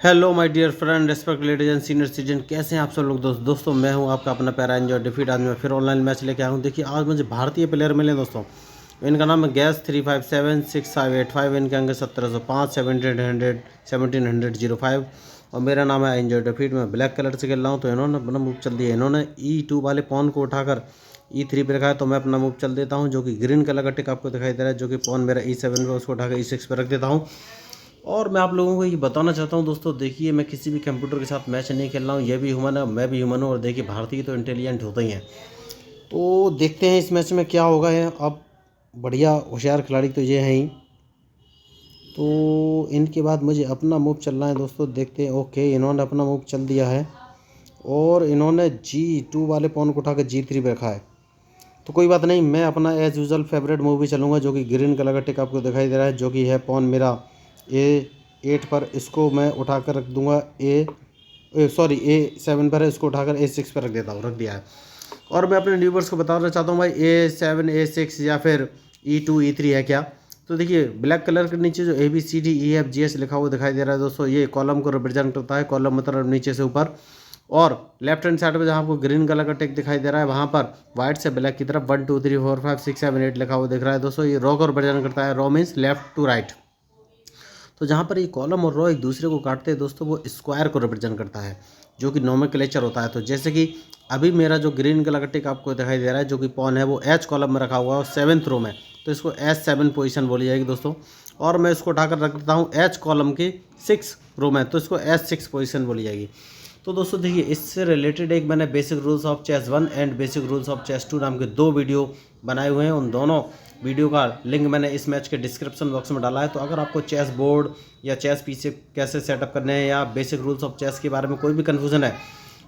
Hello my dear friend, respect ladies and senior citizen, कैसे हैं आप सब लोग। दोस्तों मैं हूं आपका अपना प्यारा एंजॉय डिफीट। आज मैं फिर ऑनलाइन मैच लेके आया हूं। देखिए आज मुझे भारतीय प्लेयर मिले दोस्तों। इनका नाम है गैस 3576585। इनके अंक 1705 1700 और मेरा नाम है एंजॉय डिफीट। मैं ब्लैक कलर से खेल रहा हूँ। तो इन्होंने अपना मूव चल दिया। इन्होंने E2 वाले पॉन को उठाकर E3 पे रखा है, तो मैं अपना मूव चल देता हूँ, जो कि ग्रीन कलर का टिक आपको दिखाई दे रहा है, जो कि पॉन मेरा E7 पे, उसको उठाकर E6 पे रख देता हूँ। और मैं आप लोगों को ये बताना चाहता हूँ दोस्तों, देखिए मैं किसी भी कंप्यूटर के साथ मैच नहीं खेल रहा हूँ। ये भी ह्यूमन है, मैं भी ह्यूमन हूँ। और देखिए भारतीय तो इंटेलिजेंट होते ही हैं। तो देखते हैं इस मैच में क्या होगा है। अब बढ़िया होशियार खिलाड़ी तो ये हैं ही। तो इनके बाद मुझे अपना मूव चलना है दोस्तों। देखते हैं। ओके, इन्होंने अपना मूव चल दिया है और इन्होंने G2 वाले पॉन को उठा कर G3 पे रखा है। तो कोई बात नहीं, मैं अपना एज यूजल फेवरेट मूव भी चलूँगा, जो कि ग्रीन कलर का टिक आपको दिखाई दे रहा है, जो कि है पॉन मेरा A8 पर। इसको मैं उठाकर रख दूंगा A7 पर है, इसको उठाकर A6 पर रख दिया है। और मैं अपने न्यूवर्स को बताना चाहता हूँ भाई, A7 A6 या फिर E2 E3 है क्या। तो देखिए ब्लैक कलर के नीचे जो ABCDEFGH लिखा हुआ दिखाई दे रहा है दोस्तों, ये कॉलम को रिप्रेजेंट करता है। कॉलम मतलब नीचे से ऊपर। और लेफ्ट हैंड साइड पे जहाँ आपको ग्रीन कलर का टिक दिखाई दे रहा है, वहाँ पर व्हाइट से ब्लैक की तरफ 1 2 3 4 5 6 7 8 लिखा हुआ दिख रहा है दोस्तों। ये रो को रिप्रेजेंट करता है। रो मीन्स लेफ्ट टू राइट। तो जहाँ पर ये कॉलम और रो एक दूसरे को काटते हैं दोस्तों, वो स्क्वायर को रिप्रेजेंट करता है, जो कि नोमेनक्लेचर होता है। तो जैसे कि अभी मेरा जो ग्रीन कलर का टिक आपको दिखाई दे रहा है, जो कि पॉन है, वो H कॉलम में रखा हुआ है और 7th रो में। तो इसको H7 पोजीशन बोली जाएगी दोस्तों। और मैं इसको उठाकर रख देता हूँ H कॉलम की 6 रो में, तो इसको H6 पोजीशन बोली जाएगी। तो दोस्तों देखिए, इससे रिलेटेड एक मैंने basic rules of chess 1 and basic rules of chess 2 नाम के 2 वीडियो बनाए हुए हैं। उन दोनों वीडियो का लिंक मैंने इस मैच के डिस्क्रिप्शन बॉक्स में डाला है। तो अगर आपको चेस बोर्ड या चेस पीछे कैसे सेटअप करने हैं या बेसिक रूल्स ऑफ चेस के बारे में कोई भी कन्फ्यूजन है,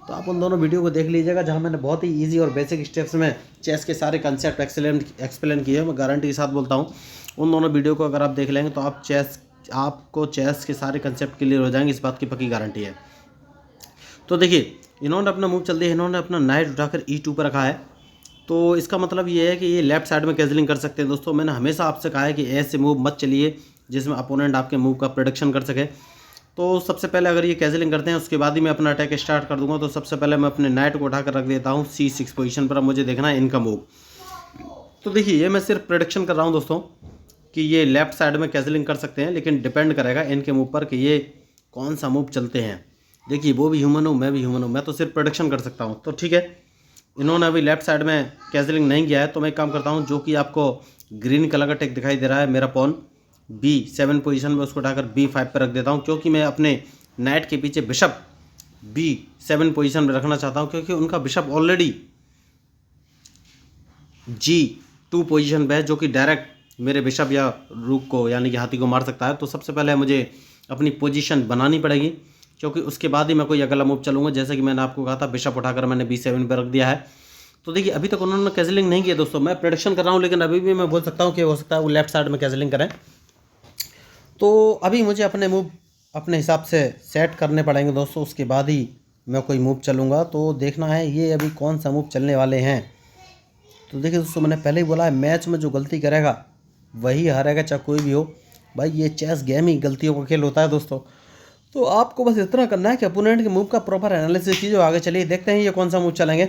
तो आप उन दोनों वीडियो को देख लीजिएगा, जहां मैंने बहुत ही इजी और बेसिक स्टेप्स में चेस के सारे कंसेप्ट एक्सप्लेन किए हैं। मैं गारंटी के साथ बोलता हूँ, उन दोनों वीडियो को अगर आप देख लेंगे तो आपको चेस के सारे कंसेप्ट क्लियर हो जाएंगे, इस बात की पक्की गारंटी है। तो देखिए इन्होंने अपना मूव चल दिया। इन्होंने अपना नाइट उठाकर E2 पर रखा है। तो इसका मतलब ये है कि ये लेफ्ट साइड में कैजलिंग कर सकते हैं दोस्तों। मैंने हमेशा आपसे कहा है कि ऐसे मूव मत चलिए जिसमें अपोनेंट आपके मूव का प्रोडिक्शन कर सके। तो सबसे पहले अगर ये कैजलिंग करते हैं, उसके बाद ही मैं अपना अटैक स्टार्ट कर दूंगा। तो सबसे पहले मैं अपने नाइट को उठाकर रख देता हूँ C6 पोजीशन पर। अब मुझे देखना है इनका मूव। तो देखिए ये मैं सिर्फ प्रोडिक्शन कर रहा हूँ दोस्तों कि ये लेफ्ट साइड में कैजलिंग कर सकते हैं, लेकिन डिपेंड करेगा इनके मूव पर कि ये कौन सा मूव चलते हैं। देखिए वो भी ह्यूमन हूँ, मैं भी ह्यूमन हूँ, मैं तो सिर्फ प्रोडिक्शन कर सकता हूँ। तो ठीक है, इन्होंने अभी लेफ्ट साइड में कैजलिंग नहीं किया है, तो मैं एक काम करता हूँ, जो कि आपको ग्रीन कलर का टिक दिखाई दे रहा है, मेरा पॉन B7 पोजीशन में, उसको उठाकर B5 पर रख देता हूँ, क्योंकि मैं अपने नाइट के पीछे बिशप B7 पोजीशन में रखना चाहता हूँ, क्योंकि उनका बिशप ऑलरेडी G2 पोजीशन पे है, जो कि डायरेक्ट मेरे बिशप या रूक को यानी कि हाथी को मार सकता है। तो सबसे पहले मुझे अपनी पोजीशन बनानी पड़ेगी, क्योंकि उसके बाद ही मैं कोई अगला मूव चलूँगा। जैसे कि मैंने आपको कहा था, बिशप उठाकर मैंने B7 पर रख दिया है। तो देखिए अभी तक उन्होंने कैजलिंग नहीं किया दोस्तों, मैं प्रेडिक्शन कर रहा हूँ, लेकिन अभी भी मैं बोल सकता हूँ कि हो सकता है वो लेफ्ट साइड में कैजलिंग करें। तो अभी मुझे अपने मूव अपने हिसाब से सेट करने पड़ेंगे दोस्तों, उसके बाद ही मैं कोई मूव चलूँगा। तो देखना है ये अभी कौन सा मूव चलने वाले हैं। तो देखिए दोस्तों, मैंने पहले ही बोला है, मैच में जो गलती करेगा वही हारेगा, चाहे कोई भी हो। भाई ये चेस गेम ही गलतियों का खेल होता है दोस्तों। तो आपको बस इतना करना है कि अपोनेंट के मूव का प्रॉपर एनालिसिस कीजिए। आगे चलिए देखते हैं ये कौन सा मूव चलेंगे।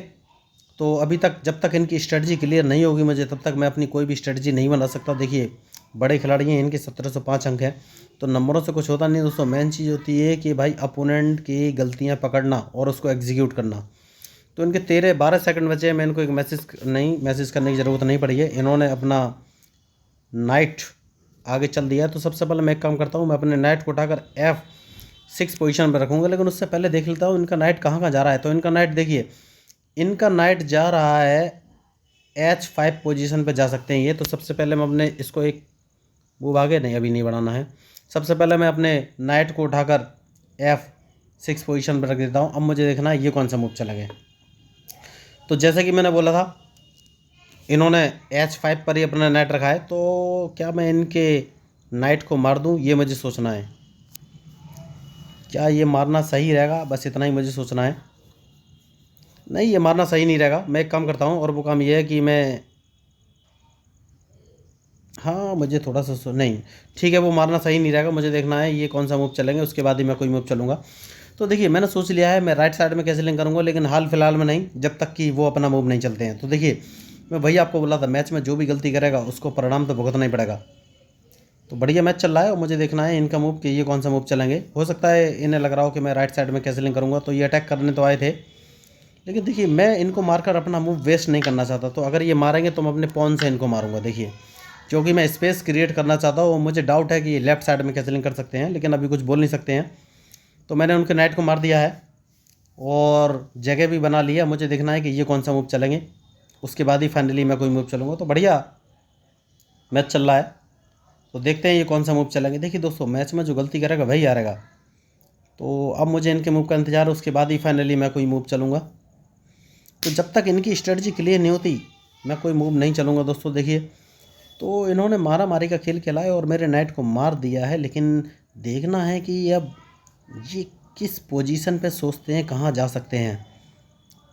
तो अभी तक जब तक इनकी स्ट्रेटजी क्लियर नहीं होगी मुझे, तब तक मैं अपनी कोई भी स्ट्रेटजी नहीं बना सकता। देखिए बड़े खिलाड़ी हैं, इनके 1705 अंक हैं, तो नंबरों से कुछ होता नहीं दोस्तों। मेन चीज़ होती है कि भाई अपोनेंट की गलतियाँ पकड़ना और उसको एग्जीक्यूट करना। तो इनके 12 सेकंड बचे हैं। मैं इनको एक मैसेज करने की ज़रूरत नहीं पड़ी है। इन्होंने अपना नाइट आगे चल दिया है। तो सबसे पहले मैं एक काम करता हूँ, मैं अपने नाइट को उठाकर F6 पोजीशन पर रखूँगा, लेकिन उससे पहले देख लेता हूँ इनका नाइट कहाँ कहाँ जा रहा है। तो इनका नाइट देखिए, इनका नाइट जा रहा है H5 पोजीशन पर जा सकते हैं ये। तो सबसे पहले मैं अपने इसको एक मूव आगे नहीं, अभी नहीं बढ़ाना है। सबसे पहले मैं अपने नाइट को उठाकर F6 पोजीशन पर रख देता हूँ। अब मुझे देखना है ये कौन सा मूव चलेगा। तो जैसे कि मैंने बोला था, इन्होंने H5 पर ही अपना नाइट रखा है। तो क्या मैं इनके नाइट को मार दूं, ये मुझे सोचना है। क्या ये मारना सही रहेगा, बस इतना ही मुझे सोचना है। नहीं, ये मारना सही नहीं रहेगा। मैं एक काम करता हूं, और वो काम ये है कि मैं हाँ मुझे थोड़ा सा नहीं, ठीक है, वो मारना सही नहीं रहेगा, मुझे देखना है ये कौन सा मूव चलेंगे, उसके बाद ही मैं कोई मूव चलूँगा। तो देखिए मैंने सोच लिया है मैं राइट साइड में कैसे लिंक करूँगा, लेकिन हाल फिलहाल में नहीं, जब तक कि वो अपना मूव नहीं चलते हैं। तो देखिए मैं वही आपको बोला था, मैच में जो भी गलती करेगा उसको परिणाम तो भुगतना ही पड़ेगा। तो बढ़िया मैच चल रहा है और मुझे देखना है इनका मूव कि ये कौन सा मूव चलेंगे। हो सकता है इन्हें लग रहा हो कि मैं राइट साइड में कैसे लिंक करूँगा, तो ये अटैक करने तो आए थे, लेकिन देखिए मैं इनको मारकर अपना मूव वेस्ट नहीं करना चाहता। तो अगर ये मारेंगे तो मैं अपने पॉन से इनको मारूंगा। देखिए क्योंकि मैं स्पेस क्रिएट करना चाहता हूँ और मुझे डाउट है कि ये लेफ्ट साइड में कैसे लिंक कर सकते हैं, लेकिन अभी कुछ बोल नहीं सकते हैं। तो मैंने उनके नाइट को मार दिया है और जगह भी बना लिया। मुझे देखना है कि ये कौन सा मूव चलेंगे, उसके बाद ही फाइनली मैं कोई मूव चलूँगा। तो बढ़िया मैच चल रहा है, तो देखते हैं ये कौन सा मूव चलेंगे। देखिए दोस्तों मैच में जो गलती करेगा वही हारेगा, तो अब मुझे इनके मूव का इंतजार है, उसके बाद ही फाइनली मैं कोई मूव चलूँगा। तो जब तक इनकी स्ट्रेटजी क्लियर नहीं होती मैं कोई मूव नहीं चलूँगा दोस्तों। देखिए तो इन्होंने मारा मारी का खेल खेला है और मेरे नाइट को मार दिया है, लेकिन देखना है कि अब ये किस पोजीशन पे सोचते हैं, कहाँ जा सकते हैं।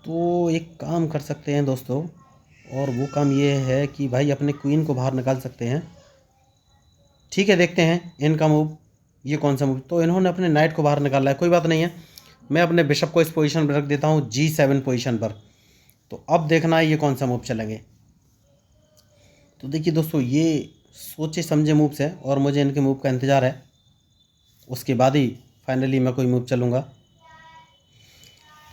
तो एक काम कर सकते हैं दोस्तों, और वो काम ये है कि भाई अपने क्वीन को बाहर निकाल सकते हैं। ठीक है देखते हैं इनका मूव ये कौन सा मूव। तो इन्होंने अपने नाइट को बाहर निकाला है, कोई बात नहीं है, मैं अपने बिशप को इस पोजीशन पर रख देता हूँ G7 पोजीशन पर। तो अब देखना है ये कौन सा मूव चलेंगे। तो देखिए दोस्तों ये सोचे समझे मूव्स हैं और मुझे इनके मूव का इंतज़ार है, उसके बाद ही फाइनली मैं कोई मूव चलूँगा।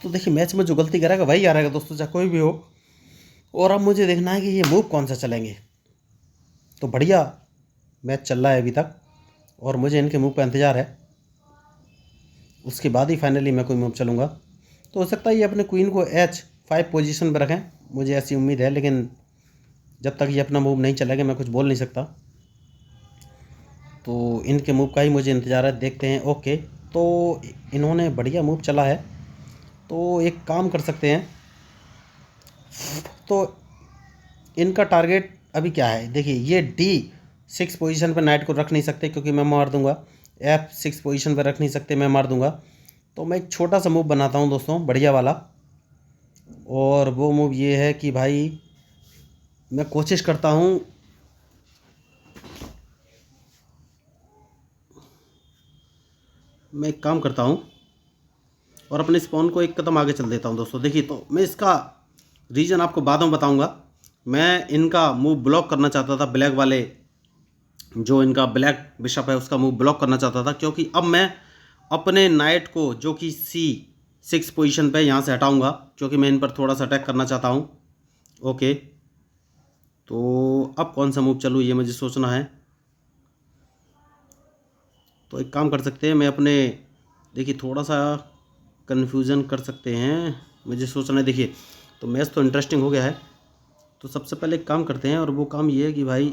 तो देखिए मैच में जो गलती करेगा वही आ रहेगा दोस्तों, चाहे कोई भी हो। और अब मुझे देखना है कि ये मूव कौन सा चलेंगे। तो बढ़िया मैच चल रहा है अभी तक और मुझे इनके मूव का इंतज़ार है, उसके बाद ही फाइनली मैं कोई मूव चलूँगा। तो हो सकता है ये अपने क्वीन को H5 पोजीशन पर रखें, मुझे ऐसी उम्मीद है, लेकिन जब तक ये अपना मूव नहीं चलेगा मैं कुछ बोल नहीं सकता। तो इनके मूव का ही मुझे इंतज़ार है, देखते हैं। ओके तो इन्होंने बढ़िया मूव चला है, तो एक काम कर सकते हैं। तो इनका टारगेट अभी क्या है, देखिए ये D6 पोजीशन पर नाइट को रख नहीं सकते क्योंकि मैं मार दूंगा, F6 पोजीशन पर रख नहीं सकते, मैं मार दूंगा। तो मैं एक छोटा सा मूव बनाता हूं दोस्तों बढ़िया वाला, और वो मूव ये है कि भाई मैं कोशिश करता हूं, मैं एक काम करता हूं और अपने स्पॉन को एक कदम आगे चल देता हूं दोस्तों। देखिए तो मैं इसका रीज़न आपको बाद में बताऊंगा। मैं इनका मूव ब्लॉक करना चाहता था, ब्लैक वाले जो इनका ब्लैक बिशप है उसका मूव ब्लॉक करना चाहता था, क्योंकि अब मैं अपने नाइट को जो कि C6 पोजीशन पे यहाँ से हटाऊंगा, क्योंकि मैं इन पर थोड़ा सा अटैक करना चाहता हूँ। ओके तो अब कौन सा मूव चलूँ ये मुझे सोचना है। तो एक काम कर सकते हैं, मैं अपने देखिए थोड़ा सा कन्फ्यूज़न कर सकते हैं, मुझे सोचना है। देखिए तो मैच तो इंटरेस्टिंग हो गया है, तो सबसे पहले एक काम करते हैं, और वो काम ये है कि भाई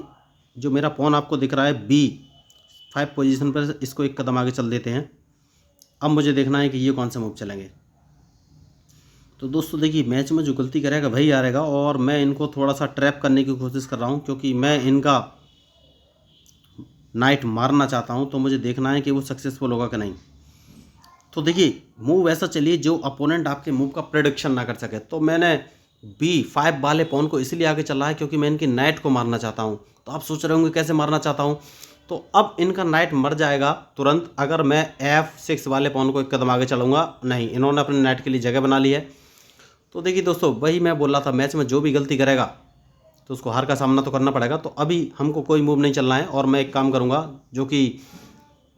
जो मेरा पॉन आपको दिख रहा है B5 पोजीशन पर, इसको एक कदम आगे चल देते हैं। अब मुझे देखना है कि ये कौन सा मूव चलेंगे। तो दोस्तों देखिए मैच में जो गलती करेगा वही हारेगा, और मैं इनको थोड़ा सा ट्रैप करने की कोशिश कर रहा हूँ, क्योंकि मैं इनका नाइट मारना चाहता हूँ। तो मुझे देखना है कि वो सक्सेसफुल होगा कि नहीं। तो देखिए मूव ऐसा चलिए जो अपोनेंट आपके मूव का प्रेडिक्शन ना कर सके। तो मैंने B5 वाले पॉन को इसलिए आगे चला है क्योंकि मैं इनकी नाइट को मारना चाहता हूँ। तो आप सोच रहे होंगे कैसे मारना चाहता हूँ। तो अब इनका नाइट मर जाएगा तुरंत अगर मैं F6 वाले पॉन को एक कदम आगे चलूँगा। नहीं, इन्होंने अपने नाइट के लिए जगह बना ली है। तो देखिए दोस्तों वही मैं बोल रहा था, मैच में जो भी गलती करेगा तो उसको हार का सामना तो करना पड़ेगा। तो अभी हमको कोई मूव नहीं चलना है, और मैं एक काम करूँगा, जो कि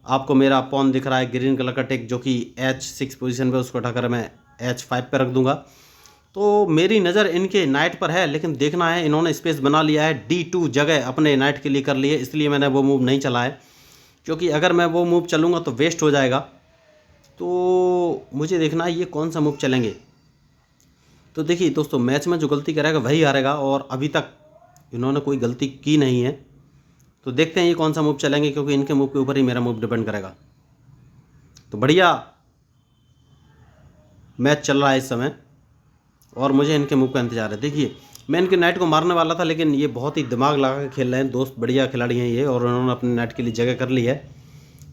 आपको मेरा पॉन दिख रहा है ग्रीन कलर का टिक, जो कि H6 पोजीशन पे, उसको उठाकर मैं H5 पे रख दूंगा। तो मेरी नज़र इनके नाइट पर है, लेकिन देखना है, इन्होंने स्पेस बना लिया है, D2 जगह अपने नाइट के लिए कर ली है, इसलिए मैंने वो मूव नहीं चला है, क्योंकि अगर मैं वो मूव चलूँगा तो वेस्ट हो जाएगा। तो मुझे देखना है ये कौन सा मूव चलेंगे। तो देखिए दोस्तों मैच में जो गलती करेगा वही हारेगा, और अभी तक इन्होंने कोई गलती की नहीं है। तो देखते हैं ये कौन सा मूव चलेंगे, क्योंकि इनके मूव के ऊपर ही मेरा मूव डिपेंड करेगा। तो बढ़िया मैच चल रहा है इस समय, और मुझे इनके मूव का इंतजार है। देखिए मैं इनके नाइट को मारने वाला था, लेकिन ये बहुत ही दिमाग लगा के खेल रहे हैं दोस्त, बढ़िया खिलाड़ी हैं ये, और उन्होंने अपने नाइट के लिए जगह कर ली है।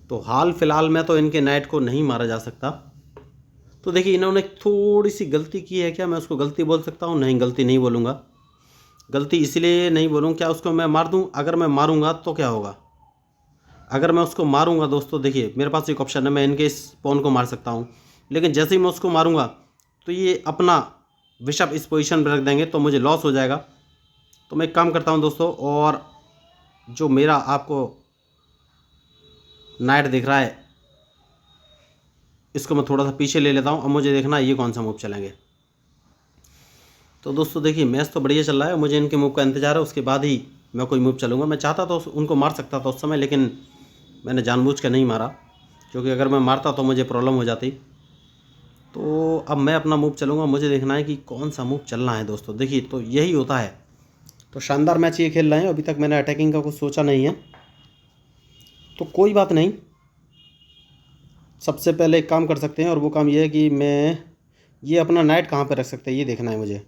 तो हाल फिलहाल में तो इनके नाइट को नहीं मारा जा सकता। तो देखिए इन्होंने थोड़ी सी गलती की है, क्या मैं उसको गलती बोल सकता हूँ? नहीं, गलती नहीं बोलूँगा, गलती इसलिए नहीं बोलूँ, क्या उसको मैं मार दूँ? अगर मैं मारूँगा तो क्या होगा? अगर मैं उसको मारूंगा दोस्तों, देखिए मेरे पास एक ऑप्शन है, मैं इनके इस पॉन को मार सकता हूँ, लेकिन जैसे ही मैं उसको मारूंगा तो ये अपना बिशप इस पोजीशन पर रख देंगे तो मुझे लॉस हो जाएगा। तो मैं एक काम करता हूँ दोस्तों, और जो मेरा आपको नाइट दिख रहा है इसको मैं थोड़ा सा पीछे ले लेता हूँ। अब मुझे देखना है ये कौन सा मूव चलेंगे। तो दोस्तों देखिए मैच तो बढ़िया चल रहा है, मुझे इनके मूव का इंतजार है, उसके बाद ही मैं कोई मूव चलूँगा। मैं चाहता तो उनको मार सकता था उस समय, लेकिन मैंने जानबूझ के नहीं मारा, क्योंकि अगर मैं मारता तो मुझे प्रॉब्लम हो जाती। तो अब मैं अपना मूव चलूँगा, मुझे देखना है कि कौन सा मूव चलना है दोस्तों। देखिए तो यही होता है। तो शानदार मैच ये खेल रहे हैं, अभी तक मैंने अटैकिंग का कुछ सोचा नहीं है, तो कोई बात नहीं। सबसे पहले एक काम कर सकते हैं, और वो काम ये है कि मैं ये अपना नाइट कहाँ पर रख सकते हैं ये देखना है मुझे।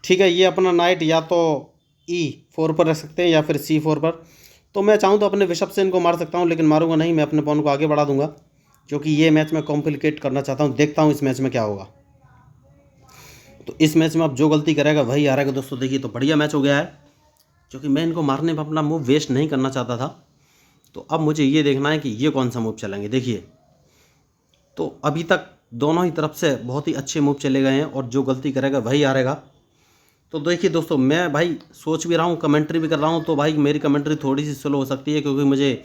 ठीक है, ये अपना नाइट या तो E4 पर रख सकते हैं या फिर C4 पर। तो मैं चाहूँ तो अपने बिशप से इनको मार सकता हूँ, लेकिन मारूंगा नहीं, मैं अपने पॉन को आगे बढ़ा दूंगा, क्योंकि ये मैच मैं कॉम्प्लिकेट करना चाहता हूँ। देखता हूँ इस मैच में क्या होगा। तो इस मैच में अब जो गलती करेगा वही हारेगा दोस्तों। देखिए तो बढ़िया मैच हो गया है, क्योंकि मैं इनको मारने में अपना मूव वेस्ट नहीं करना चाहता था। तो अब मुझे ये देखना है कि ये कौन सा मूव चलेंगे। देखिए तो अभी तक दोनों ही तरफ से बहुत ही अच्छे मूव चले गए हैं, और जो गलती करेगा वही हारेगा। तो देखिए दोस्तों, मैं भाई सोच भी रहा हूँ, कमेंट्री भी कर रहा हूँ, तो भाई मेरी कमेंट्री थोड़ी सी स्लो हो सकती है, क्योंकि मुझे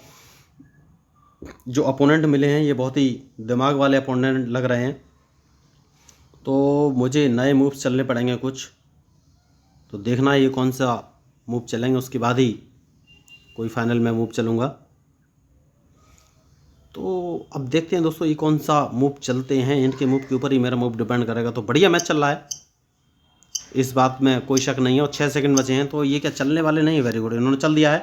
जो अपोनेंट मिले हैं ये बहुत ही दिमाग वाले अपोनेंट लग रहे हैं। तो मुझे नए मूव्स चलने पड़ेंगे कुछ। तो देखना है ये कौन सा मूव चलेंगे, उसके बाद ही कोई फाइनल में मूव चलूँगा। तो अब देखते हैं दोस्तों ये कौन सा मूव चलते हैं, इनके मूव के ऊपर ही मेरा मूव डिपेंड करेगा। तो बढ़िया मैच चल रहा है, इस बात में कोई शक नहीं है। और 6 सेकंड बचे हैं, तो ये क्या चलने वाले नहीं है? वेरी गुड, इन्होंने चल दिया है।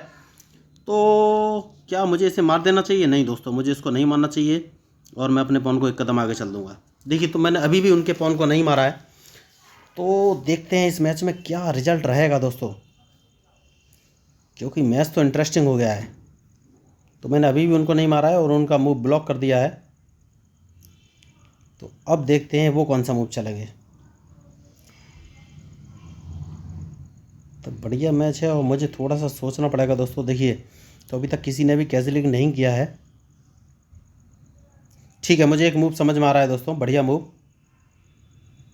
तो क्या मुझे इसे मार देना चाहिए? नहीं दोस्तों, मुझे इसको नहीं मारना चाहिए, और मैं अपने पॉन को एक कदम आगे चल दूंगा। देखिए तो मैंने अभी भी उनके पॉन को नहीं मारा है। तो देखते हैं इस मैच में क्या रिजल्ट रहेगा दोस्तों, क्योंकि मैच तो इंटरेस्टिंग हो गया है। तो मैंने अभी भी उनको नहीं मारा है और उनका मूव ब्लॉक कर दिया है। तो अब देखते हैं वो कौन सा मूव चलेंगे। तो बढ़िया मैच है, और मुझे थोड़ा सा सोचना पड़ेगा दोस्तों। देखिए तो अभी तक किसी ने भी कैजलिंग नहीं किया है। ठीक है, मुझे एक मूव समझ में आ रहा है दोस्तों, बढ़िया मूव।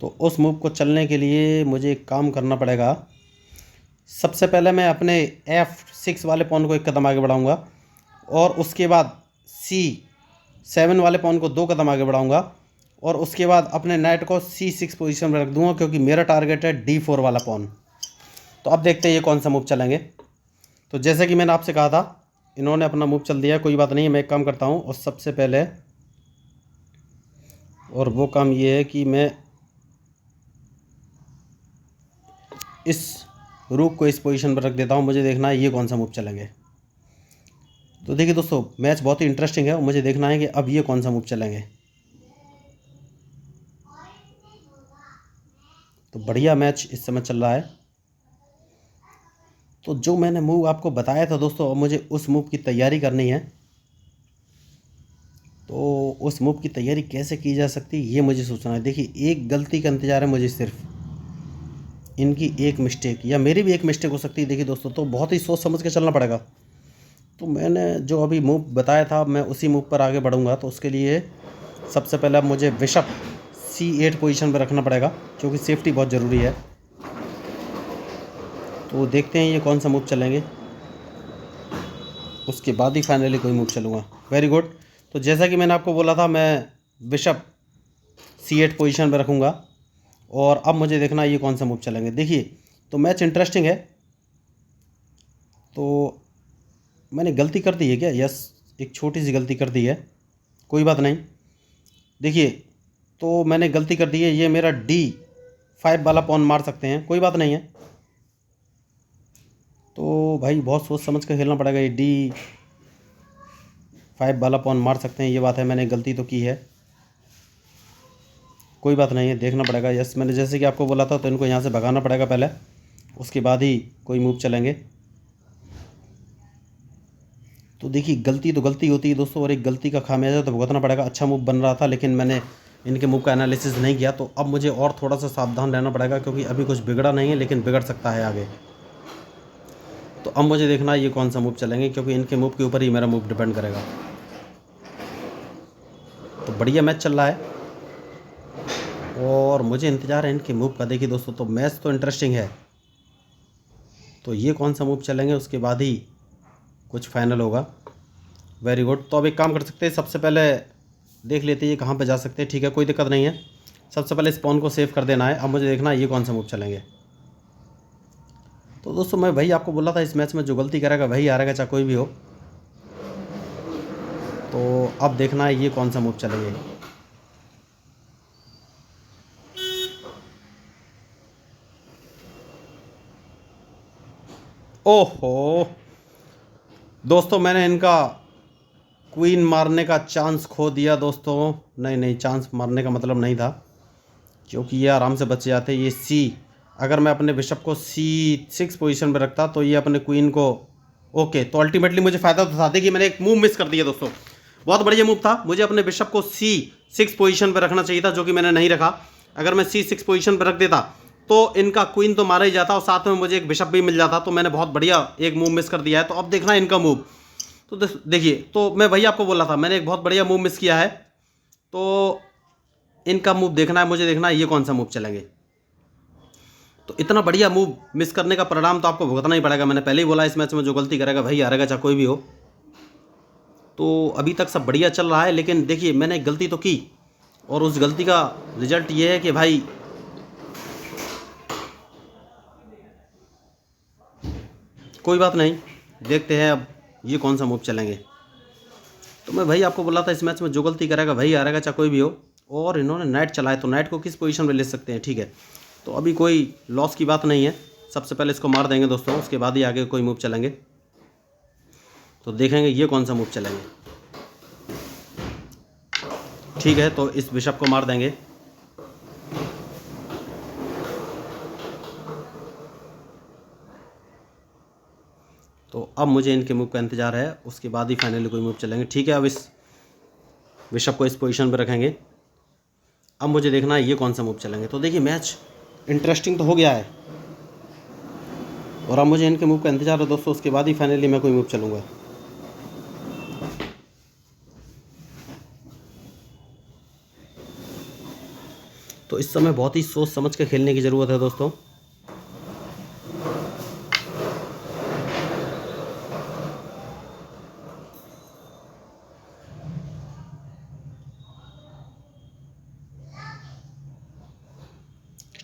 तो उस मूव को चलने के लिए मुझे एक काम करना पड़ेगा। सबसे पहले मैं अपने F6 वाले पॉन को एक कदम आगे बढ़ाऊंगा, और उसके बाद C7 वाले पॉन को 2 कदम आगे बढ़ाऊंगा, और उसके बाद अपने नाइट को C6 पोजीशन में रख दूंगा, क्योंकि मेरा टारगेट है D4 वाला पॉन। तो अब देखते हैं ये कौन सा मूव चलेंगे। तो जैसे कि मैंने आपसे कहा था, इन्होंने अपना मूव चल दिया, कोई बात नहीं है। मैं एक काम करता हूँ, और सबसे पहले, और वो काम ये है कि मैं इस रूक को इस पोजीशन पर रख देता हूँ। मुझे देखना है ये कौन सा मूव चलेंगे। तो देखिए दोस्तों, मैच बहुत ही इंटरेस्टिंग है, और मुझे देखना है कि अब ये कौन सा मूव चलेंगे। तो बढ़िया मैच इस समय चल रहा है। तो जो मैंने मूव आपको बताया था दोस्तों, अब मुझे उस मूव की तैयारी करनी है। तो उस मूव की तैयारी कैसे की जा सकती है ये मुझे सोचना है। देखिए एक गलती का इंतज़ार है मुझे, सिर्फ इनकी एक मिस्टेक या मेरी भी एक मिस्टेक हो सकती है। देखिए दोस्तों, तो बहुत ही सोच समझ के चलना पड़ेगा। तो मैंने जो अभी मूव बताया था, मैं उसी मूव पर आगे बढ़ूंगा। तो उसके लिए सबसे पहले अब मुझे बिशप C8 पोजीशन पर रखना पड़ेगा, क्योंकि सेफ्टी बहुत ज़रूरी है। तो देखते हैं ये कौन सा मूव चलेंगे, उसके बाद ही फाइनली कोई मूव चलूँगा। Very good. तो जैसा कि मैंने आपको बोला था, मैं बिशप C8 पोजीशन पर रखूँगा, और अब मुझे देखना ये कौन सा मूव चलेंगे। देखिए तो मैच इंटरेस्टिंग है। तो मैंने गलती कर दी है क्या? यस, एक छोटी सी गलती कर दी है, कोई बात नहीं। देखिए तो मैंने गलती कर दी है, ये मेरा D5 वाला पॉन मार सकते हैं, कोई बात नहीं है। तो भाई बहुत सोच समझ कर खेलना पड़ेगा। ये D5 वाला पॉन मार सकते हैं, ये बात है। मैंने गलती तो की है, कोई बात नहीं है, देखना पड़ेगा। यस, मैंने जैसे कि आपको बोला था, तो इनको यहाँ से भगाना पड़ेगा पहले, उसके बाद ही कोई मूव चलेंगे। तो देखिए गलती तो गलती होती है दोस्तों, और एक गलती का खामियाजा तो भुगतना पड़ेगा। अच्छा मूव बन रहा था, लेकिन मैंने इनके मूव का एनालिसिस नहीं किया, तो अब मुझे और थोड़ा सा सावधान रहना पड़ेगा, क्योंकि अभी कुछ बिगड़ा नहीं है लेकिन बिगड़ सकता है आगे। तो अब मुझे देखना है ये कौन सा मूव चलेंगे, क्योंकि इनके मूव के ऊपर ही मेरा मूव डिपेंड करेगा। तो बढ़िया मैच चल रहा है और मुझे इंतज़ार है इनके मूव का। देखिए दोस्तों, तो मैच तो इंटरेस्टिंग है। तो ये कौन सा मूव चलेंगे उसके बाद ही कुछ फाइनल होगा। Very good. तो अब एक काम कर सकते हैं, सबसे पहले देख लेते हैं ये कहाँ पे जा सकते हैं। ठीक है, कोई दिक्कत नहीं है। सबसे पहले स्पॉन को सेव कर देना है। अब मुझे देखना है ये कौन सा मूव चलेंगे। तो दोस्तों, मैं वही आपको बोला था, इस मैच में जो गलती करेगा वही हारेगा, चाहे कोई भी हो। तो अब देखना है ये कौन सा मूव चलेंगे। ओहो दोस्तों, मैंने इनका क्वीन मारने का चांस खो दिया दोस्तों। नहीं, चांस मारने का मतलब नहीं था, क्योंकि ये आराम से बच जाते। ये सी, अगर मैं अपने बिशप को C6 पोजीशन पे रखता तो ये अपने क्वीन को, ओके, तो अल्टीमेटली मुझे फ़ायदा तो था। देखिए, मैंने एक मूव मिस कर दिया दोस्तों। बहुत बढ़िया मूव था। मुझे अपने बिशप को C6 पोजीशन पे रखना चाहिए था, जो कि मैंने नहीं रखा। अगर मैं C6 पोजीशन पे रख देता तो इनका क्वीन तो मारा ही जाता और साथ में मुझे एक बिशप भी मिल जाता। तो मैंने बहुत बढ़िया एक मूव मिस कर दिया है। तो अब देखना है इनका मूव। तो देखिए, तो मैं वही आपको बोला था, मैंने एक बहुत बढ़िया मूव मिस किया है। तो इनका मूव देखना है, मुझे देखना है ये कौन सा मूव चलेंगे। तो इतना बढ़िया मूव मिस करने का परिणाम तो आपको भुगतना ही पड़ेगा। मैंने पहले ही बोला, इस मैच में जो गलती करेगा वही हारेगा, चाहे कोई भी हो। तो अभी तक सब बढ़िया चल रहा है, लेकिन देखिए, मैंने एक गलती तो की और उस गलती का रिजल्ट ये है कि भाई कोई बात नहीं, देखते हैं अब ये कौन सा मूव चलेंगे। तो मैं वही आपको बोला था, इस मैच में जो गलती करेगा वही हारेगा, चाहे कोई भी हो। और इन्होंने नाइट चलाए, तो नाइट को किस पोजीशन में ले सकते हैं। ठीक है, तो अभी कोई लॉस की बात नहीं है। सबसे पहले इसको मार देंगे दोस्तों, उसके बाद ही आगे कोई मूव चलेंगे। तो देखेंगे ये कौन सा मूव चलेंगे। ठीक है, तो इस बिशप को मार देंगे। तो अब मुझे इनके मूव का इंतज़ार है, उसके बाद ही फाइनली कोई मूव चलेंगे। ठीक है, अब इस बिशप को इस पोजीशन पर रखेंगे। अब मुझे देखना है ये कौन सा मूव चलेंगे। तो देखिए, मैच इंटरेस्टिंग तो हो गया है और अब मुझे इनके मूव का इंतज़ार है दोस्तों, उसके बाद ही फाइनली मैं कोई मूव चलूँगा। तो इस समय बहुत ही सोच समझ के खेलने की ज़रूरत है दोस्तों।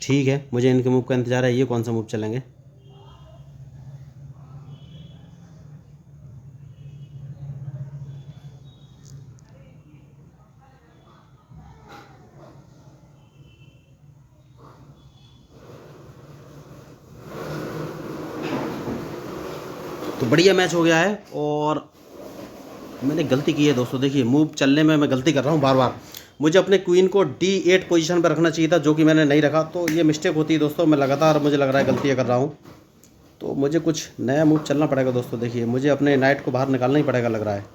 ठीक है, मुझे इनके मूव का इंतज़ार है, ये कौन सा मूव चलेंगे। तो बढ़िया मैच हो गया है और मैंने गलती की है दोस्तों। देखिए, मूव चलने में मैं गलती कर रहा हूँ बार बार। मुझे अपने क्वीन को D8 पोजीशन पर रखना चाहिए था, जो कि मैंने नहीं रखा। तो ये मिस्टेक होती है दोस्तों, मैं लगातार, मुझे लग रहा है गलतियाँ कर रहा हूँ। तो मुझे कुछ नया मूव चलना पड़ेगा दोस्तों। देखिए, मुझे अपने नाइट को बाहर निकालना ही पड़ेगा, लग रहा है।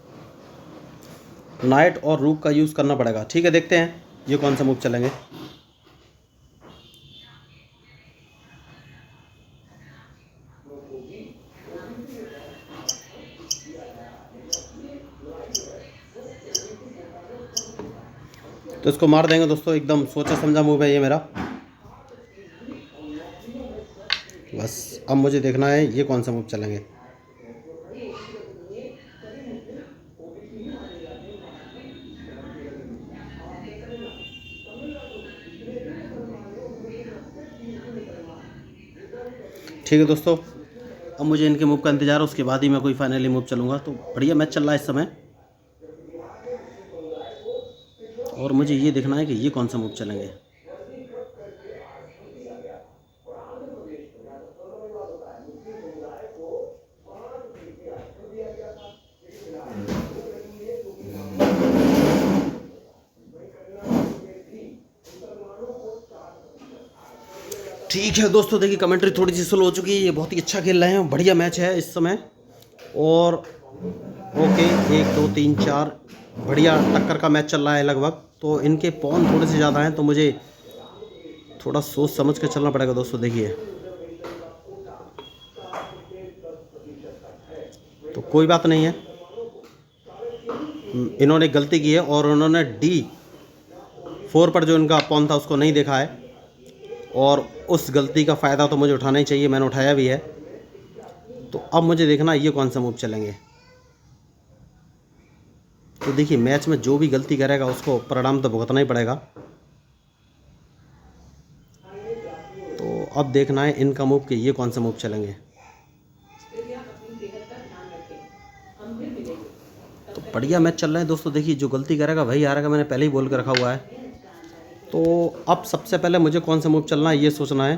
नाइट और रूक का यूज़ करना पड़ेगा। ठीक है, देखते हैं ये कौन सा मूव चलेंगे। तो इसको मार देंगे दोस्तों, एकदम सोचा समझा मूव है ये मेरा। बस अब मुझे देखना है ये कौन सा मूव चलेंगे। ठीक है दोस्तों, अब मुझे इनके मूव का इंतज़ार है, उसके बाद ही मैं कोई फाइनली मूव चलूँगा। तो बढ़िया मैच चल रहा है इस समय और मुझे ये देखना है कि ये कौन सा मूव चलेंगे। ठीक है दोस्तों, देखिए कमेंट्री थोड़ी सी स्लो हो चुकी है। ये बहुत ही अच्छा खेल रहे हैं, बढ़िया मैच है इस समय। और ओके, 1 2 3 4 बढ़िया टक्कर का मैच चल रहा है लगभग। तो इनके पॉन थोड़े से ज़्यादा हैं, तो मुझे थोड़ा सोच समझ कर चलना पड़ेगा दोस्तों। देखिए तो कोई बात नहीं है, इन्होंने गलती की है और उन्होंने D4 पर जो इनका पॉन था उसको नहीं देखा है, और उस गलती का फ़ायदा तो मुझे उठाना ही चाहिए, मैंने उठाया भी है। तो अब मुझे देखना ये कौन सा मूव चलेंगे। तो देखिए मैच में जो भी गलती करेगा उसको परिणाम तो भुगतना ही पड़ेगा। तो अब देखना है इनका मूव कि ये कौन सा मूव चलेंगे। तो बढ़िया मैच चल रहा है दोस्तों। देखिए जो गलती करेगा वही हारेगा, मैंने पहले ही बोल के रखा हुआ है। तो अब सबसे पहले मुझे कौन सा मूव चलना है ये सोचना है।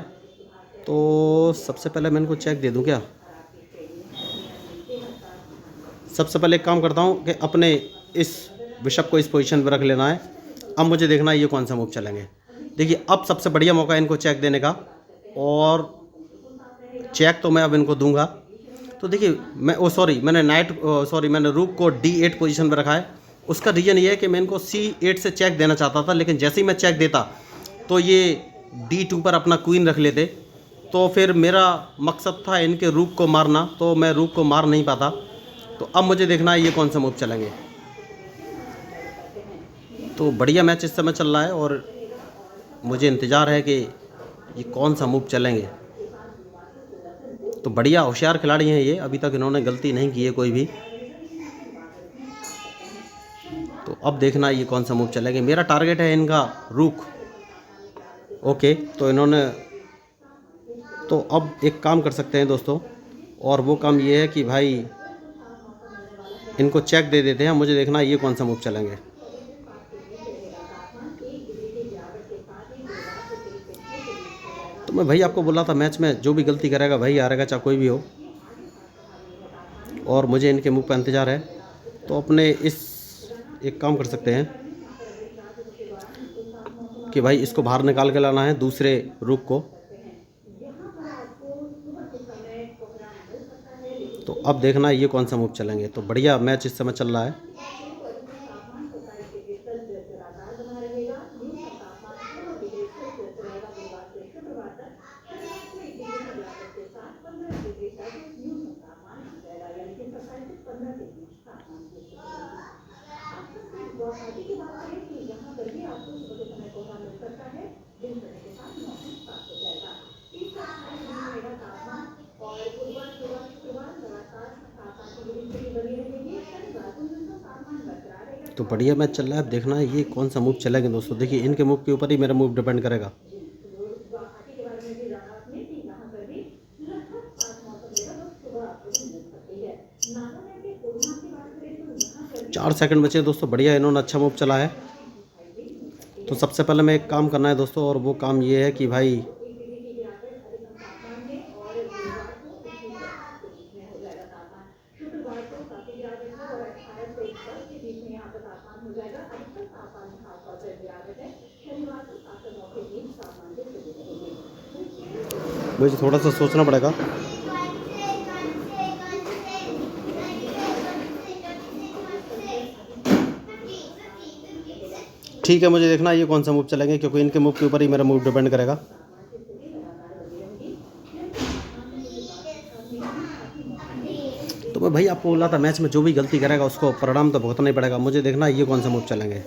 तो सबसे पहले मैं इनको चेक दे दूं क्या। सबसे पहले एक काम करता हूं कि अपने इस बिशप को इस पोजीशन पर रख लेना है। अब मुझे देखना है ये कौन सा मूव चलेंगे। देखिए अब सबसे बढ़िया मौका है इनको चेक देने का, और चेक तो मैं अब इनको दूंगा। तो देखिए मैं मैंने रूक को D8 पोजीशन पर रखा है। उसका रीज़न ये है कि मैं इनको C8 से चेक देना चाहता था, लेकिन जैसे ही मैं चेक देता तो ये D2 पर अपना क्वीन रख लेते। तो फिर मेरा मकसद था इनके रूक को मारना, तो मैं रूक को मार नहीं पाता। तो अब मुझे देखना है ये कौन सा मूव चलेंगे। तो बढ़िया मैच इस समय चल रहा है और मुझे इंतज़ार है कि ये कौन सा मूव चलेंगे। तो बढ़िया होशियार खिलाड़ी हैं ये, अभी तक इन्होंने गलती नहीं की है कोई भी। तो अब देखना ये कौन सा मूव चलेंगे। मेरा टारगेट है इनका रूक। ओके तो इन्होंने, तो अब एक काम कर सकते हैं दोस्तों, और वो काम ये है कि भाई इनको चेक दे देते हैं। मुझे देखना ये कौन सा मूव चलेंगे। तो मैं भाई आपको बोला था मैच में जो भी गलती करेगा वही हारेगा, चाहे कोई भी हो, और मुझे इनके मूव पर इंतज़ार है। तो अपने इस एक काम कर सकते हैं कि भाई इसको बाहर निकाल के लाना है दूसरे रुक को। तो अब देखना ये कौन सा मूव चलेंगे। तो बढ़िया मैच इस समय चल रहा है। तो बढ़िया मैच चल रहा है। अब देखना है ये कौन सा मूव चलेगा दोस्तों। देखिए इनके मूव के ऊपर ही मेरा मूव डिपेंड करेगा। चार सेकंड बचे दोस्तों। बढ़िया इन्होंने अच्छा मूव चला है। तो सबसे पहले मैं एक काम करना है दोस्तों, और वो काम ये है कि भाई मुझे थोड़ा सा सोचना पड़ेगा। ठीक है, मुझे देखना ये कौन सा मूव चलेंगे, क्योंकि इनके मूव के ऊपर ही मेरा मूव डिपेंड करेगा। तो मैं भाई आपको बोला था मैच में जो भी गलती करेगा उसको परिणाम तो भुगतना ही पड़ेगा। मुझे देखना ये कौन सा मूव चलेंगे।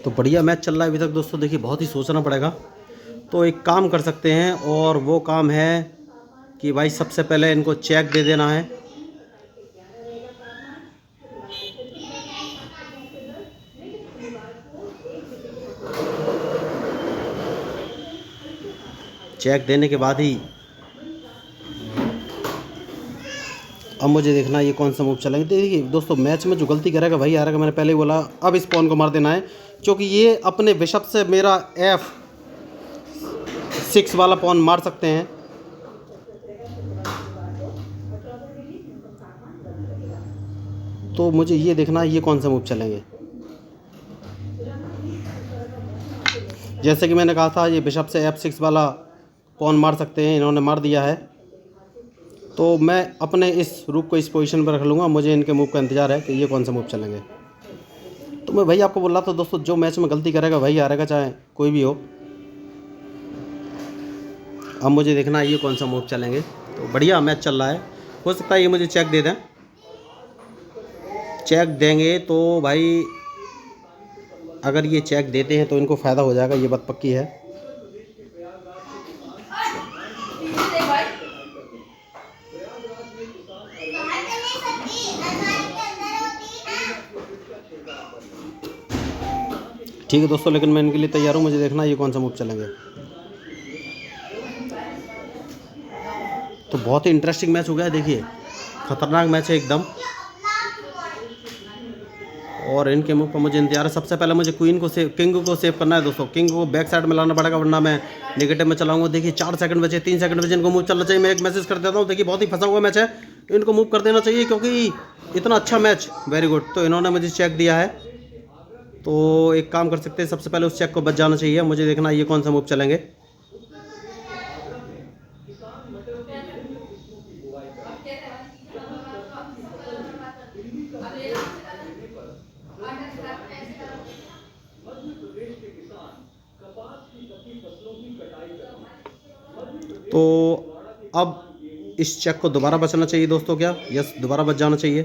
तो बढ़िया मैच चल रहा है अभी तक दोस्तों। देखिए बहुत ही सोचना पड़ेगा। तो एक काम कर सकते हैं, और वो काम है कि भाई सबसे पहले इनको चेक दे देना है। चेक देने के बाद ही अब मुझे देखना ये कौन सा मूव चलेंगे। देखिए दोस्तों, मैच में जो गलती करेगा वही हारेगा, मैंने पहले ही बोला। अब इस पॉन को मार देना है, क्योंकि ये अपने बिशप से मेरा F6 वाला पॉन मार सकते हैं। तो मुझे ये देखना है ये कौन सा मूव चलेंगे। जैसे कि मैंने कहा था, ये बिशप से F6 वाला पॉन मार सकते हैं, इन्होंने मार दिया है। तो मैं अपने इस रूक को इस पोजीशन पर रख लूँगा। मुझे इनके मूव का इंतज़ार है कि ये कौन सा मूव चलेंगे। तो मैं वही आपको बोल रहा था दोस्तों, जो मैच में गलती करेगा वही हारेगा, चाहे कोई भी हो। अब मुझे देखना है ये कौन सा मूव चलेंगे। तो बढ़िया मैच चल रहा है, हो सकता है ये मुझे चेक दे दें। चेक देंगे तो भाई, अगर ये चेक देते हैं तो इनको फ़ायदा हो जाएगा, ये बात पक्की है। ठीक है दोस्तों, लेकिन मैं इनके लिए तैयार हूँ। मुझे देखना है ये कौन सा मूव चलेंगे। तो बहुत ही इंटरेस्टिंग मैच हो गया है, देखिए खतरनाक मैच है एकदम। और इनके मूव पर मुझे इंतजार है। सबसे पहले मुझे किंग को सेव करना है दोस्तों। किंग को बैक साइड में लाना पड़ेगा, वरना मैं नेगेटिव में चलाऊंगा। देखिए 4 सेकंड बचे, 3 सेकंड बचे, इनको मूव चलना चाहिए। मैं एक मैसेज कर देता हूँ, देखिए बहुत ही फंसा हुआ मैच है, इनको मूव कर देना चाहिए, क्योंकि इतना अच्छा मैच। Very good. तो इन्होंने मुझे चेक दिया है, तो एक काम कर सकते हैं, सबसे पहले उस चेक को बच जाना चाहिए। मुझे देखना ये कौन सा मूव चलेंगे। तो अब इस चेक को दोबारा बचना चाहिए दोस्तों। क्या यस, दोबारा बच जाना चाहिए।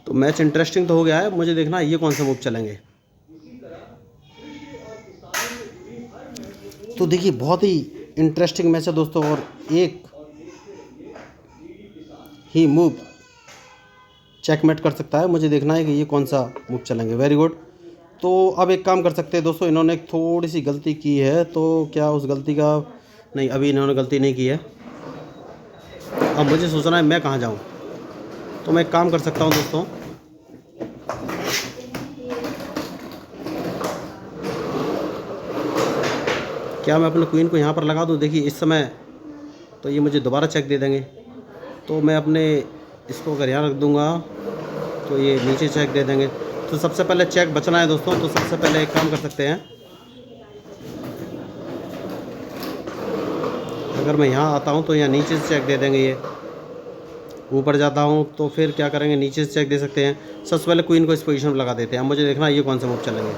तो मैच इंटरेस्टिंग तो हो गया है। मुझे देखना है ये कौन सा मूव चलेंगे। तो देखिए बहुत ही इंटरेस्टिंग मैच है दोस्तों, और एक ही मूव चेकमेट कर सकता है। मुझे देखना है कि ये कौन सा मूव चलेंगे। Very good. तो अब एक काम कर सकते हैं दोस्तों, इन्होंने एक थोड़ी सी गलती की है, तो क्या उस गलती का, नहीं अभी इन्होंने गलती नहीं की है। अब मुझे सोचना है मैं कहाँ जाऊँ। तो मैं एक काम कर सकता हूँ दोस्तों, क्या मैं अपने क्वीन को यहाँ पर लगा दूँ। देखिए इस समय तो ये मुझे दोबारा चेक दे देंगे, तो मैं अपने इसको अगर यहाँ रख दूँगा तो ये नीचे चेक दे देंगे। तो सबसे पहले चेक बचना है दोस्तों। तो सबसे पहले एक काम कर सकते हैं, अगर मैं यहाँ आता हूँ तो यहाँ नीचे से चेक दे देंगे। ये ऊपर जाता हूँ तो फिर क्या करेंगे, नीचे से चेक दे सकते हैं। सबसे पहले क्वीन को इस पोजीशन में लगा देते हैं। अब मुझे देखना ये कौन सा मूव चलेंगे।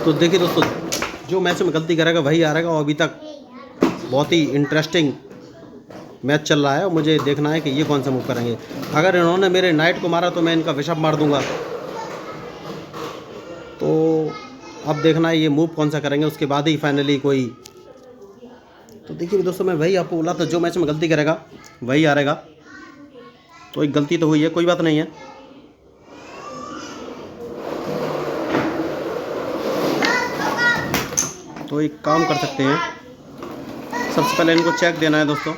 तो देखिए दोस्तों, जो मैच में गलती करेगा वही हारेगा, और अभी तक बहुत ही इंटरेस्टिंग मैच चल रहा है। और मुझे देखना है कि ये कौन सा मूव करेंगे। अगर इन्होंने मेरे नाइट को मारा तो मैं इनका बिशप मार दूंगा। तो अब देखना है ये मूव कौन सा करेंगे, उसके बाद ही फाइनली कोई। तो देखिए दोस्तों, मैं वही आपको बोला था, जो मैच में गलती करेगा वही हारेगा। तो एक गलती तो हुई है, कोई बात नहीं है। तो एक काम कर सकते हैं, सबसे पहले इनको चेक देना है दोस्तों।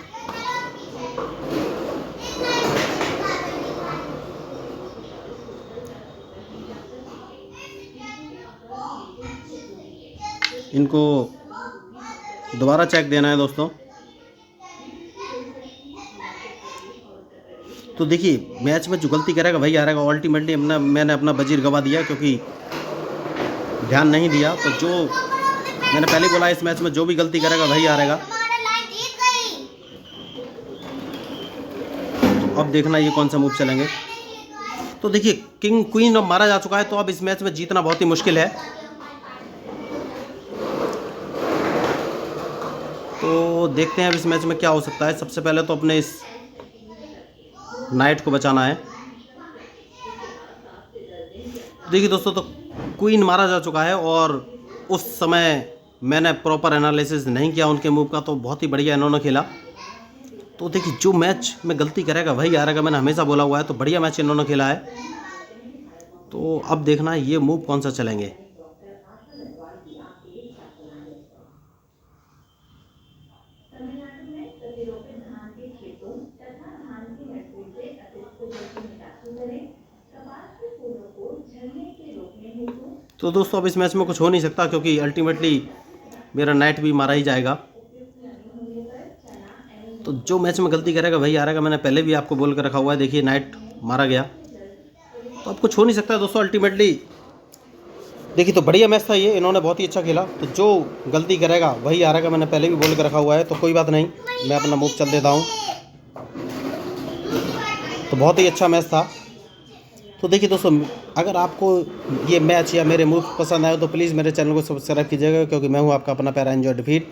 इनको दोबारा चेक देना है दोस्तों। तो देखिए मैच में जो गलती करेगा वही हारेगा। अल्टीमेटली मैंने अपना वजीर गवा दिया, क्योंकि ध्यान नहीं दिया। तो जो मैंने पहले बोला, इस मैच में जो भी गलती करेगा वही हारेगा। तो अब देखना ये कौन सा मूव चलेंगे। तो देखिए किंग क्वीन अब मारा जा चुका है, तो अब इस मैच में जीतना बहुत ही मुश्किल है। तो देखते हैं अब इस मैच में क्या हो सकता है। सबसे पहले तो अपने इस नाइट को बचाना है। देखिए दोस्तों, तो क्वीन मारा जा चुका है, और उस समय मैंने प्रॉपर एनालिसिस नहीं किया उनके मूव का, तो बहुत ही बढ़िया इन्होंने खेला। तो देखिए जो मैच में गलती करेगा वही हारेगा, मैंने हमेशा बोला हुआ है। तो बढ़िया मैच इन्होंने खेला है। तो अब देखना है ये मूव कौन सा चलेंगे। तो दोस्तों अब इस मैच में कुछ हो नहीं सकता क्योंकि अल्टीमेटली मेरा नाइट भी मारा ही जाएगा। तो जो मैच में गलती करेगा वही हारेगा। मैंने पहले भी आपको बोल कर रखा हुआ है। देखिए नाइट मारा गया, तो अब कुछ हो नहीं सकता दोस्तों अल्टीमेटली। देखिए तो बढ़िया मैच था ये, इन्होंने बहुत ही अच्छा खेला। तो जो गलती करेगा वही हारेगा, मैंने पहले भी बोल कर रखा हुआ है। तो कोई बात नहीं, मैं अपना मूव चल देता हूँ। तो बहुत ही अच्छा मैच था। तो देखिए दोस्तों, अगर आपको ये मैच या मेरे मूव पसंद आए तो प्लीज़ मेरे चैनल को सब्सक्राइब कीजिएगा, क्योंकि मैं हूँ आपका अपना प्यारा एंजॉय डिफीट।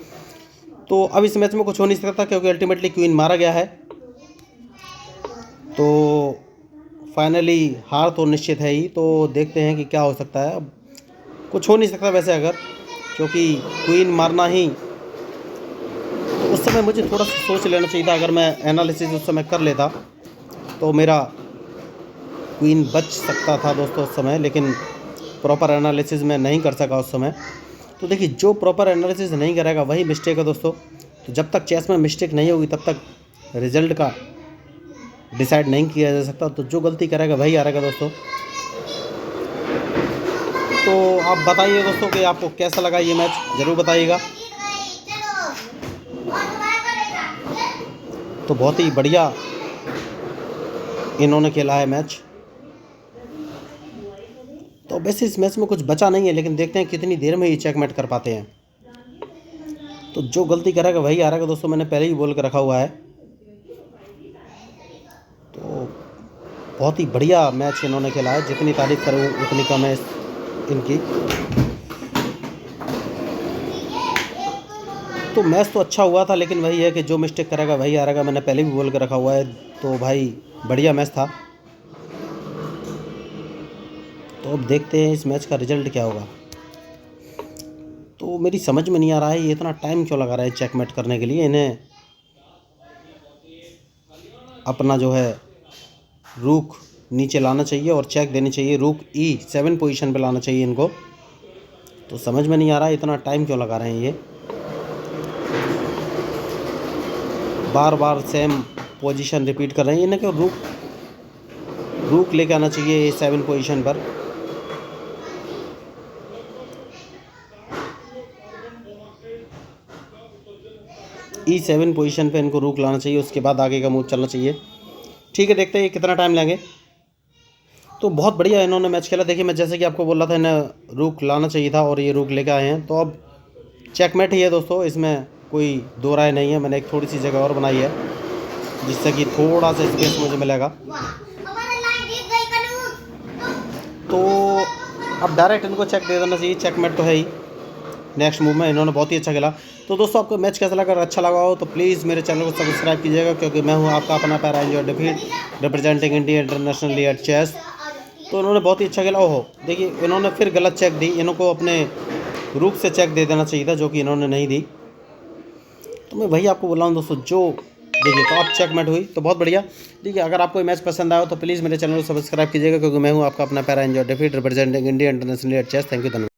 तो अब इस मैच में कुछ हो नहीं सकता क्योंकि अल्टीमेटली क्वीन मारा गया है। तो फाइनली हार तो निश्चित है ही। तो देखते हैं कि क्या हो सकता है। अब कुछ हो नहीं सकता वैसे, अगर क्योंकि क्वीन मारना ही, तो उस समय मुझे थोड़ा सा सोच लेना चाहिए था। अगर मैं एनालिसिस उस समय कर लेता तो मेरा क्वीन बच सकता था दोस्तों उस समय, लेकिन प्रॉपर एनालिसिस मैं नहीं कर सका उस समय। तो देखिए जो प्रॉपर एनालिसिस नहीं करेगा वही मिस्टेक है दोस्तों। तो जब तक चेस में मिस्टेक नहीं होगी तब तक रिजल्ट का डिसाइड नहीं किया जा सकता। तो जो गलती करेगा वही हारेगा दोस्तों। तो आप बताइए दोस्तों कि आपको कैसा लगा ये मैच, ज़रूर बताइएगा। तो बहुत ही बढ़िया इन्होंने खेला है मैच। तो वैसे इस मैच में कुछ बचा नहीं है, लेकिन देखते हैं कितनी देर में ये चेकमेट कर पाते हैं। तो जो गलती करेगा वही हारेगा दोस्तों, मैंने पहले ही बोल कर रखा हुआ है। तो बहुत ही बढ़िया मैच इन्होंने खेला है, जितनी तारीफ करूँ उतनी कम है इनकी। तो मैच तो अच्छा हुआ था, लेकिन वही है कि जो मिस्टेक करेगा वही हारेगा, मैंने पहले भी बोल कर रखा हुआ है। तो भाई बढ़िया मैच था। तो अब देखते हैं इस मैच का रिजल्ट क्या होगा। तो मेरी समझ में नहीं आ रहा है ये इतना टाइम क्यों लगा रहा है चेकमेट करने के लिए। इन्हें अपना जो है रूक नीचे लाना चाहिए और चेक देनी चाहिए। रूक E7 पोजीशन पे लाना चाहिए इनको। तो समझ में नहीं आ रहा है इतना टाइम क्यों लगा रहे हैं ये। बार बार सेम पोजीशन रिपीट कर रहे हैं। इन्हें क्यों रूक लेके आना चाहिए E7 पोजीशन पर। E7 पोजीशन पे इनको रूक लाना चाहिए, उसके बाद आगे का मूव चलना चाहिए। ठीक है, देखते हैं कितना टाइम लेंगे। तो बहुत बढ़िया इन्होंने मैच खेला। देखिए मैं जैसे कि आपको बोल रहा था, इन्हें रूक लाना चाहिए था और ये रूक लेके आए हैं। तो अब चेकमेट ही है दोस्तों, इसमें कोई दो राय नहीं है। मैंने एक थोड़ी सी जगह और बनाई है जिससे कि थोड़ा सा स्पेस मुझे मिलेगा। तो अब डायरेक्ट इनको चेक दे देना चाहिए, चेकमेट तो है ही। नेक्स्ट मूव में इन्होंने बहुत ही अच्छा खेला। तो दोस्तों आपको मैच कैसा लगा? अगर अच्छा लगा हो तो प्लीज़ मेरे चैनल को सब्सक्राइब कीजिएगा, क्योंकि मैं हूं आपका अपना प्यारा enjoy defeat, representing India internationally at chess. तो इन्होंने बहुत ही अच्छा खेला। ओहो देखिए इन्होंने फिर गलत चेक दी। इनको अपने रूक से चेक दे देना चाहिए था, जो कि इन्होंने नहीं दी। तो मैं वही आपको बोल रहा हूँ दोस्तों, जो देखिए तो आप चेकमेट हुई। तो बहुत बढ़िया। देखिए अगर आपको मैच पसंद आया तो प्लीज़ मेरे चैनल को सब्सक्राइब कीजिएगा, क्योंकि मैं हूँ आपका अपना प्यारा enjoy defeat, representing India internationally at chess. Thank you, धन्यवाद।